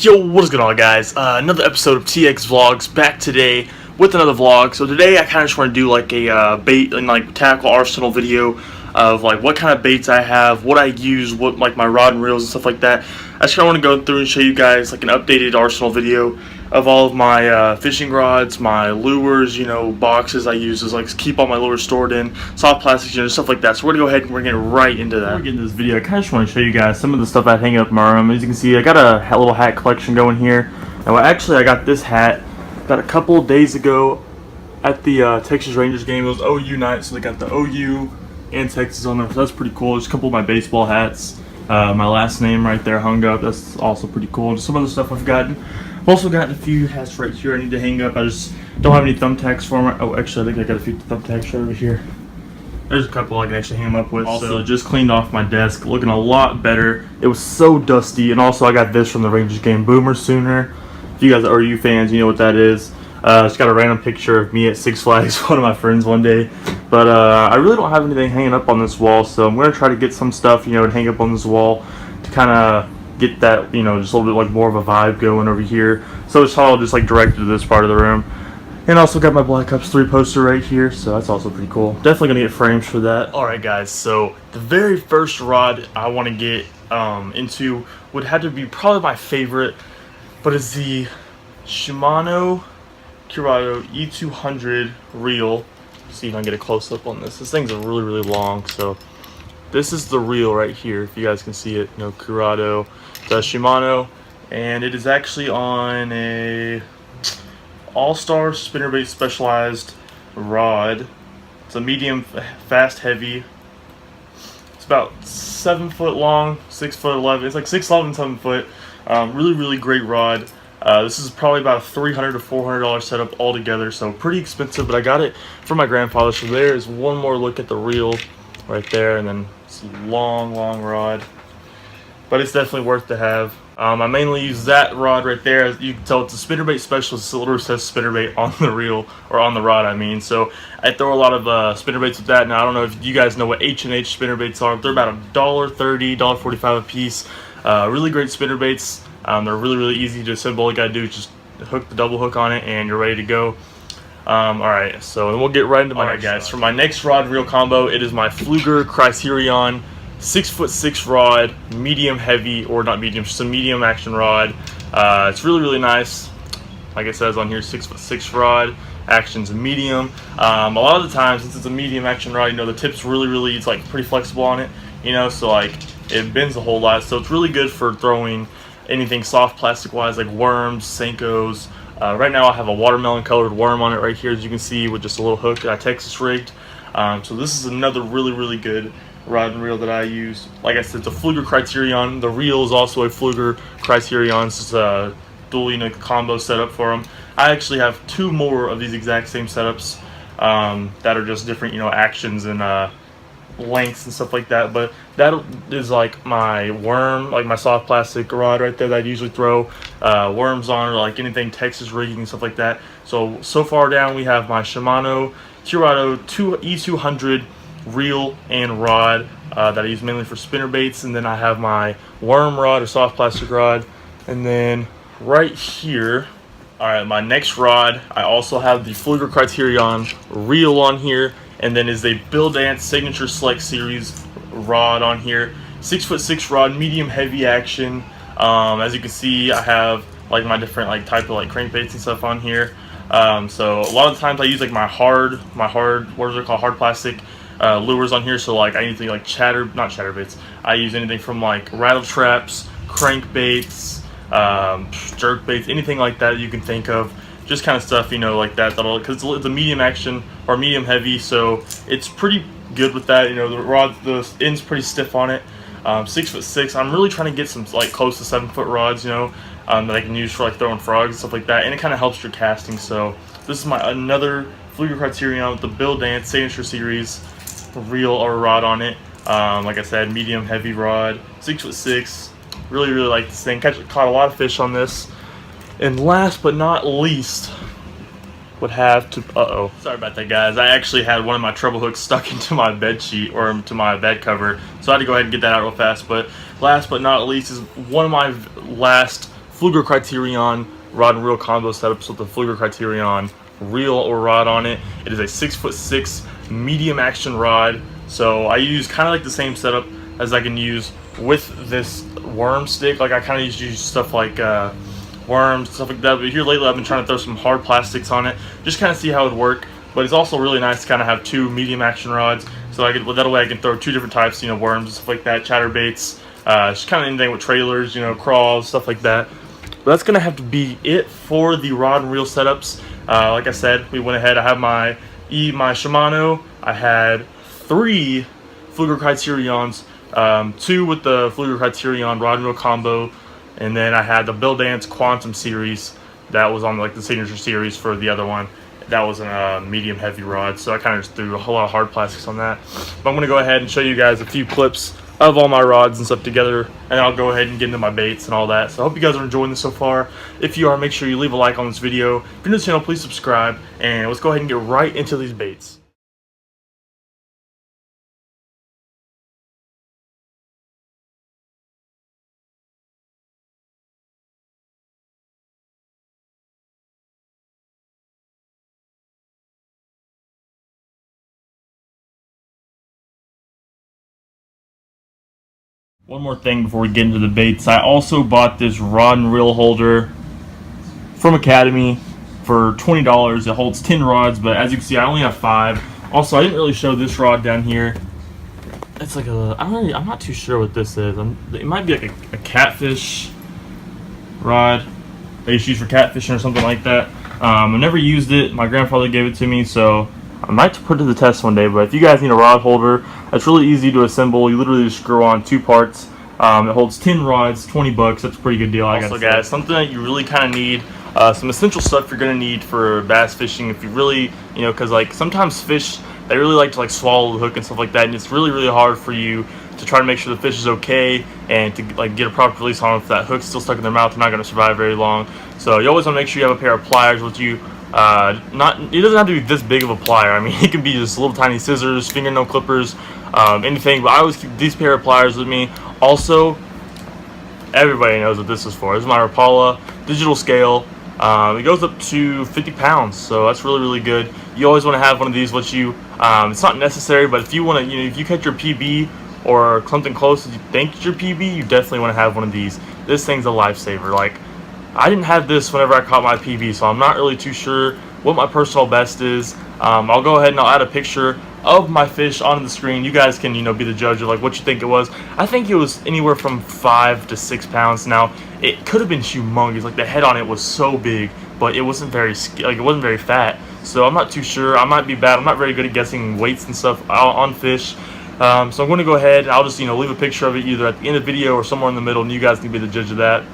Yo, what is going on, guys? Another episode of TX Vlogs back today with another vlog. So today I kind of just want to do like a bait and like tackle arsenal video of like what kind of baits I have, what I use, what like my rod and reels and stuff like that. I just kind of want to go through and show you guys like an updated arsenal video of all of my fishing rods, my lures, boxes I use is like keep all my lures stored in, soft plastics, stuff like that. So we're gonna go ahead and we're gonna get right into that. Before we get into this video, I kind of just want to show you guys some of the stuff I hang up in my room. As you can see, I got a little hat collection going here. And well, actually, I got this hat about a couple of days ago at the Texas Rangers game. It was OU night, so they got the OU and Texas on there. So that's pretty cool. Just a couple of my baseball hats. My last name right there hung up. That's also pretty cool. Just some other stuff I've gotten. I've also gotten a few hats right here I need to hang up. I just don't have any thumbtacks for them. Oh, actually, I think I got a few thumbtacks right over here. There's a couple I can actually hang them up with. Also, just cleaned off my desk, looking a lot better. It was so dusty. And also, I got this from the Rangers game, Boomer Sooner. If you guys are OU fans, you know what that is. Just got a random picture of me at Six Flags, one of my friends one day. But I really don't have anything hanging up on this wall, so I'm going to try to get some stuff, to hang up on this wall to kind of get that, just a little bit like more of a vibe going over here. So it's all just like directed to this part of the room. And also got my Black Ops 3 poster right here, so that's also pretty cool. Definitely gonna get frames for that. Alright guys, so the very first rod I want to get into would have to be probably my favorite, but it's the Shimano Curado E200 reel. See if I can get a close up on this. This thing's really, really long, so this is the reel right here, if you guys can see it. Curado, the Shimano, and it is actually on a All-Star spinnerbait specialized rod. It's a medium fast heavy. It's about 7 foot long, 6 foot 11. It's like 6'11", 7 foot. Really, really great rod. This is probably about a $300 to $400 setup altogether, so pretty expensive, but I got it from my grandfather. So there is one more look at the reel right there, and then it's a long, long rod, but it's definitely worth to have. I mainly use that rod right there. As you can tell, it's a spinnerbait specialist. It literally says spinnerbait on the reel, or on the rod, I mean. So I throw a lot of spinnerbaits with that. Now, I don't know if you guys know what H&H spinnerbaits are. They're about $1.30, $1.45 a piece. Really great spinnerbaits. They're really, really easy to assemble. All you gotta do is just hook the double hook on it, and you're ready to go. Alright, so then we'll get right into my next guys. For my next rod and reel combo, it is my Pflueger Criterion 6'6" rod, medium heavy, or not medium, just a medium action rod. It's really, really nice. Like it says on here, 6'6" rod, action's medium. A lot of the times, since it's a medium action rod, the tip's really, it's like pretty flexible on it, so like it bends a whole lot. So it's really good for throwing anything soft plastic wise, like worms, Senkos. Right now I have a watermelon colored worm on it right here, as you can see, with just a little hook that I Texas rigged. So this is another really, really good rod and reel that I use. Like I said, it's a Pflueger Criterion. The reel is also a Pflueger Criterion. It's a dual combo setup for them. I actually have two more of these exact same setups that are just different, actions and lengths and stuff like that. But that is like my worm, like my soft plastic rod right there that I usually throw worms on, or like anything Texas rigging and stuff like that. So far down we have my Shimano Curado E200 reel and rod that I use mainly for spinnerbaits, and then I have my worm rod or soft plastic rod, and then right here, alright, my next rod, I also have the Pflueger Criterion reel on here, and then is a Bill Dance Signature Select Series rod on here. 6'6" rod, medium heavy action. As you can see, I have like my different type of crankbaits and stuff on here. So a lot of times I use like my hard, what is it called, hard plastic lures on here. So like anything like not chatterbaits. I use anything from like rattle traps, crankbaits, jerk baits, anything like that you can think of. Just kind of stuff, like that, because it's a medium action or medium heavy, so it's pretty good with that. The end's pretty stiff on it. 6'6". I'm really trying to get some close to 7 foot rods, that I can use for throwing frogs and stuff like that, and it kind of helps your casting. So this is my another Pflueger Criterion with the Bill Dance Signature Series reel or rod on it. Like I said, medium heavy rod, 6'6". Really, really like this thing. Caught a lot of fish on this. And last but not least, would have to, sorry about that guys, I actually had one of my treble hooks stuck into my bed sheet, or to my bed cover, so I had to go ahead and get that out real fast. But last but not least is one of my last Pflueger Criterion rod and reel combo setups with the Pflueger Criterion reel or rod on it. It is a 6'6" medium action rod. So I use kind of like the same setup as I can use with this worm stick. Like I kind of use stuff like worms, stuff like that. But here lately I've been trying to throw some hard plastics on it, just kind of see how it would work. But it's also really nice to kind of have two medium action rods, so I could, well, that way I can throw two different types, worms and stuff like that, chatterbaits, just kind of anything with trailers, crawls, stuff like that. But that's gonna have to be it for the rod and reel setups. Like I said, we went ahead. I have my Shimano. I had 3 Pflueger Criterions, 2 with the Pflueger Criterion rod and reel combo, and then I had the Bill Dance Quantum series that was on like the signature series for the other one. That was a medium heavy rod, so I kind of just threw a whole lot of hard plastics on that. But I'm going to go ahead and show you guys a few clips of all my rods and stuff together, and I'll go ahead and get into my baits and all that. So I hope you guys are enjoying this so far. If you are, make sure you leave a like on this video. If you're new to the channel, please subscribe, and let's go ahead and get right into these baits. One more thing before we get into the baits. I also bought this rod and reel holder from Academy for $20. It holds 10 rods, but as you can see, I only have 5. Also, I didn't really show this rod down here. It's like I'm not too sure what this is. It might be like a catfish rod. They used to use for catfishing or something like that. I've never used it. My grandfather gave it to me, so I might put it to the test one day. But if you guys need a rod holder, it's really easy to assemble. You literally just screw on 2 parts. It holds 10 rods, $20. That's a pretty good deal. Also, guys, something that you really kind of need, some essential stuff you're gonna need for bass fishing. If you really, because like sometimes fish, they really like to like swallow the hook and stuff like that, and it's really, really hard for you to try to make sure the fish is okay and to like get a proper release on them. If that hook's still stuck in their mouth, they're not gonna survive very long. So you always want to make sure you have a pair of pliers with you. It doesn't have to be this big of a plier. I mean, it can be just little tiny scissors, fingernail clippers, anything. But I always keep these pair of pliers with me. Also, everybody knows what this is for. This is my Rapala digital scale. It goes up to 50 pounds, so that's really, really good. You always want to have one of these with you. It's not necessary, but if you want to, if you catch your PB or something close as you think it's your PB, you definitely want to have one of these. This thing's a lifesaver. Like, I didn't have this whenever I caught my PB, so I'm not really too sure what my personal best is. I'll go ahead and I'll add a picture of my fish on the screen. You guys can, be the judge of like what you think it was. I think it was anywhere from 5 to 6 pounds. Now, it could have been humongous. Like the head on it was so big, but it wasn't very fat. So I'm not too sure. I might be bad. I'm not very good at guessing weights and stuff on fish. So I'm going to go ahead and I'll just leave a picture of it either at the end of the video or somewhere in the middle, and you guys can be the judge of that.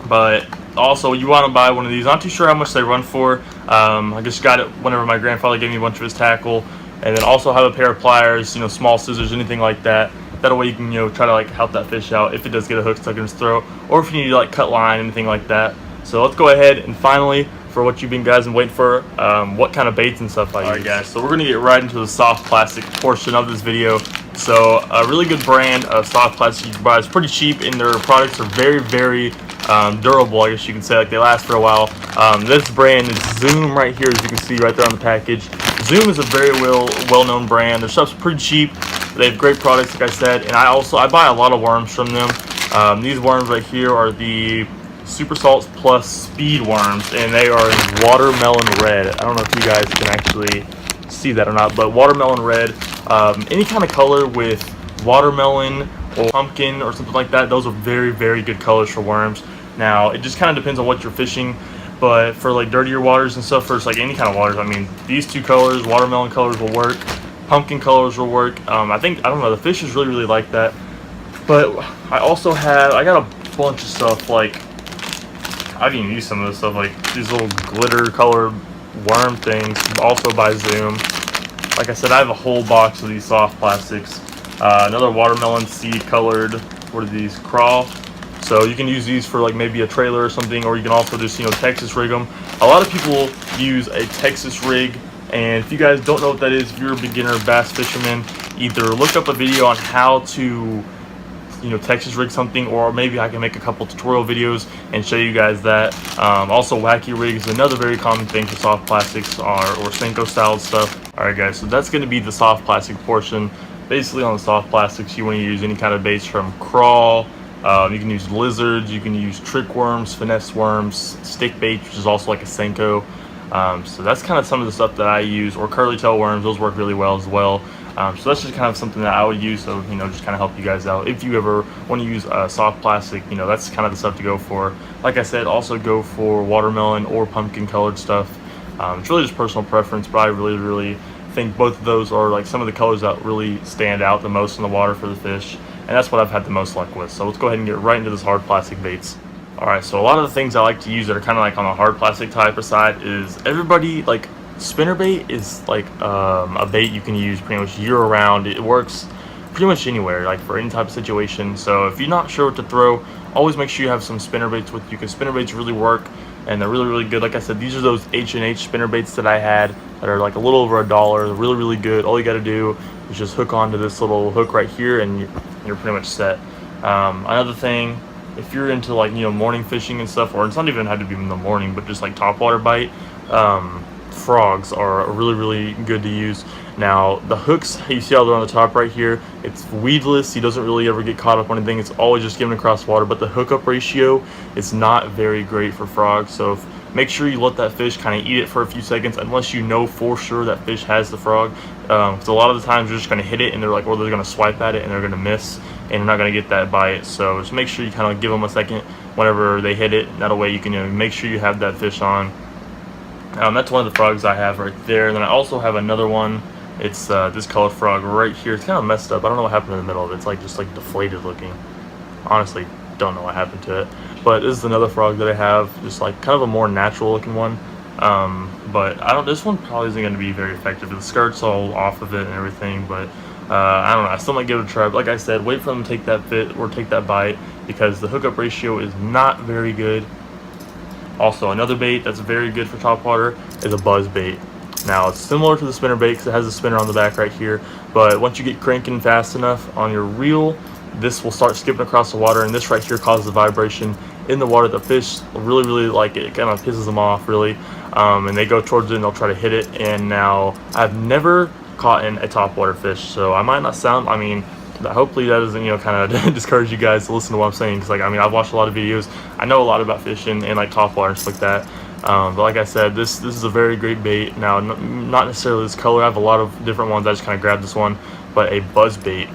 But also, you want to buy one of these. Not too sure how much they run for. I just got it whenever my grandfather gave me a bunch of his tackle. And then also have a pair of pliers, small scissors, anything like that. That way you can, try to like help that fish out if it does get a hook stuck in his throat, or if you need to like cut line, anything like that. So let's go ahead and finally, for what you've been guys been waiting for, what kind of baits and stuff I use. Alright guys, so we're gonna get right into the soft plastic portion of this video. So a really good brand of soft plastic you can buy. It's pretty cheap, and their products are very, very durable, I guess you can say. Like, they last for a while. This brand is Zoom right here, as you can see right there on the package. Zoom is a very well-known brand. Their stuff's pretty cheap. They have great products, like I said, and I buy a lot of worms from them. These worms right here are the Super Salts Plus Speed worms, and they are in watermelon red. I don't know if you guys can actually see that or not, but watermelon red, any kind of color with watermelon or pumpkin or something like that, those are very, very good colors for worms. Now, it just kind of depends on what you're fishing. But for like dirtier waters and stuff, for like any kind of waters, I mean, these 2 colors, watermelon colors will work, pumpkin colors will work. I don't know, the fishes really, really like that. But I got a bunch of stuff, like, I've even used some of this stuff, like these little glitter colored worm things, also by Zoom. Like I said, I have a whole box of these soft plastics. Another watermelon seed colored, what are these, crawl? So you can use these for like maybe a trailer or something, or you can also just, Texas rig them. A lot of people use a Texas rig, and if you guys don't know what that is, if you're a beginner bass fisherman, either look up a video on how to Texas rig something, or maybe I can make a couple tutorial videos and show you guys that. Also, wacky rig is another very common thing for soft plastics or Senko style stuff. Alright guys, so that's going to be the soft plastic portion. Basically on the soft plastics, you want to use any kind of baits from crawl. You can use lizards, you can use trick worms, finesse worms, stick bait, which is also like a Senko. So that's kind of some of the stuff that I use, or curly tail worms. Those work really well as well. So that's just kind of something that I would use, so just kind of help you guys out if you ever want to use soft plastic. That's kind of the stuff to go for. Like I said, also go for watermelon or pumpkin colored stuff. It's really just personal preference, but I really think both of those are like some of the colors that really stand out the most in the water for the fish, and that's what I've had the most luck with. So let's go ahead and get right into this hard plastic baits. Alright, so a lot of the things I like to use that are kind of like on the hard plastic type of side is everybody, like, spinnerbait is like a bait you can use pretty much year round. It works pretty much anywhere, like for any type of situation. So if you're not sure what to throw, always make sure you have some spinnerbaits with you, because spinnerbaits really work and they're really good. Like I said, these are those H&H spinnerbaits that I had that are like a little over $1. They're really good. All you got to do is just hook onto this little hook right here and you're pretty much set. Another thing, if you're into like morning fishing and stuff, or it's not even had to be in the morning, but just like topwater bite, frogs are really good to use. Now the hooks, you see how they're on the top right here, it's weedless. He doesn't really ever get caught up on anything. It's always just given across water, but the hookup ratio is not very great for frogs. So make sure you let that fish kind of eat it for a few seconds, unless you know for sure that fish has the frog, because a lot of the times you're just going to hit it and they're like, or they're going to swipe at it and they're going to miss and you're not going to get that bite. So just make sure you kind of give them a second whenever they hit it, and that way you can make sure you have that fish on. That's one of the frogs I have right there. And then I also have another one. It's this colored frog right here. It's kind of messed up. I don't know what happened in the middle of it. It's like just like deflated looking. Honestly, don't know what happened to it. But this is another frog that I have, just like kind of a more natural looking one. But this one probably isn't going to be very effective. The skirt's all off of it and everything, but I don't know. I still might give it a try. But like I said, wait for them to take that fit or take that bite, because the hookup ratio is not very good. Also, another bait that's very good for topwater is a buzz bait. Now, it's similar to the spinner bait because it has a spinner on the back right here, but once you get cranking fast enough on your reel, this will start skipping across the water, and this right here causes a vibration in the water. The fish really like it. It kind of pisses them off, really, and they go towards it and they'll try to hit it. And now, I've never caught in a topwater fish, so I might not sound, hopefully that doesn't kind of discourage you guys to listen to what I'm saying, because I've watched a lot of videos. I know a lot about fishing and like topwater and stuff like that. But like I said, this is a very great bait. Now, not necessarily this color. I have a lot of different ones. I just kind of grabbed this one, but a buzz bait.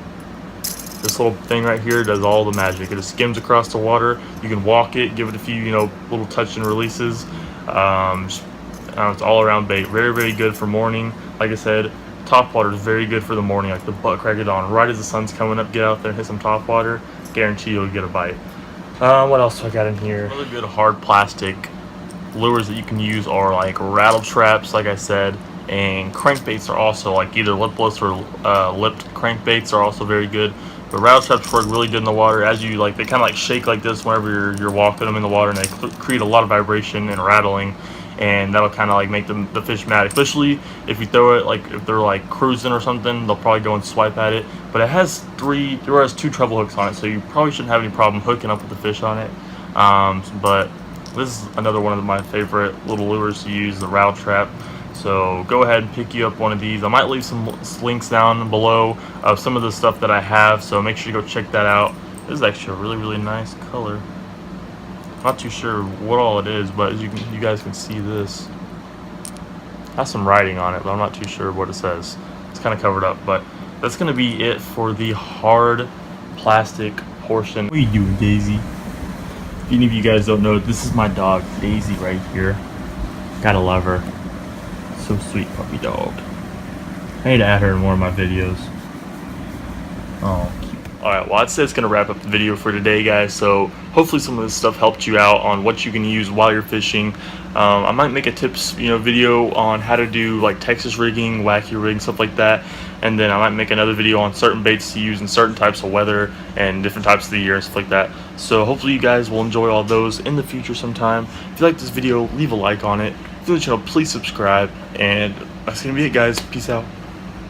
This little thing right here does all the magic. It just skims across the water. You can walk it, give it a few little touch and releases. It's all around bait. Very good for morning. Like I said, topwater is very good for the morning, like the butt crack of dawn. Right as the sun's coming up, get out there and hit some topwater. Guarantee you'll get a bite. What else do I got in here? Really good hard plastic lures that you can use are like rattle traps, like I said, and crankbaits are also like either lipless or lipped crankbaits are also very good. But rattle traps work really good in the water. As you they kind of like shake like this whenever you're walking them in the water, and they create a lot of vibration and rattling, and that'll kind of like make the fish mad, especially if you throw it like if they're like cruising or something. They'll probably go and swipe at it. But it has two treble hooks on it, so you probably shouldn't have any problem hooking up with the fish on it. But this is another one of my favorite little lures to use, the rattle trap. So go ahead and pick you up one of these. I might leave some links down below of some of the stuff that I have, so make sure you go check that out. This is actually a really nice color. Not too sure what all it is, but as you guys can see, this has some writing on it, but I'm not too sure what it says. It's kind of covered up, but that's going to be it for the hard plastic portion. What are you doing, Daisy? If any of you guys don't know, this is my dog, Daisy, right here. Gotta love her. So sweet, puppy dog. I need to add her in more of my videos. Oh, cute. Alright, well, I'd say it's going to wrap up the video for today, guys. So hopefully some of this stuff helped you out on what you can use while you're fishing. I might make a tips video on how to do like Texas rigging, wacky rigging, stuff like that. And then I might make another video on certain baits to use in certain types of weather and different types of the year and stuff like that. So hopefully you guys will enjoy all those in the future sometime. If you like this video, leave a like on it. If you like the channel, please subscribe. And that's going to be it, guys. Peace out.